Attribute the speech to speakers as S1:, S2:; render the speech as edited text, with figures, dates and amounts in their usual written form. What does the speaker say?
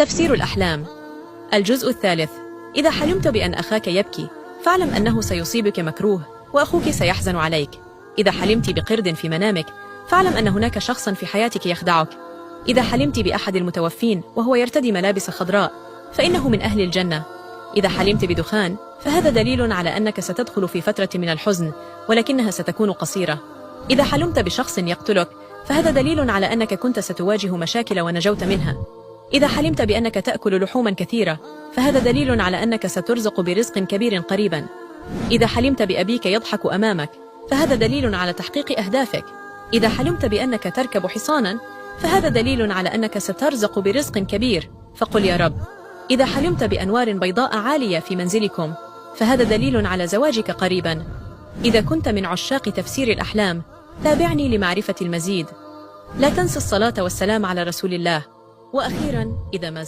S1: تفسير الأحلام. الجزء الثالث. إذا حلمت بأن أخاك يبكي فاعلم أنه سيصيبك مكروه وأخوك سيحزن عليك. إذا حلمت بقرد في منامك فاعلم أن هناك شخصا في حياتك يخدعك. إذا حلمت بأحد المتوفين وهو يرتدي ملابس خضراء فإنه من أهل الجنة. إذا حلمت بدخان فهذا دليل على أنك ستدخل في فترة من الحزن ولكنها ستكون قصيرة. إذا حلمت بشخص يقتلك فهذا دليل على أنك كنت ستواجه مشاكل ونجوت منها. إذا حلمت بأنك تأكل لحوما كثيرة فهذا دليل على أنك سترزق برزق كبير قريبا. إذا حلمت بأبيك يضحك أمامك فهذا دليل على تحقيق أهدافك. إذا حلمت بأنك تركب حصانا فهذا دليل على أنك سترزق برزق كبير، فقل يا رب. إذا حلمت بأنوار بيضاء عالية في منزلكم فهذا دليل على زواجك قريبا. إذا كنت من عشاق تفسير الأحلام تابعني لمعرفة المزيد. لا تنسى الصلاة والسلام على رسول الله. وأخيرا إذا ما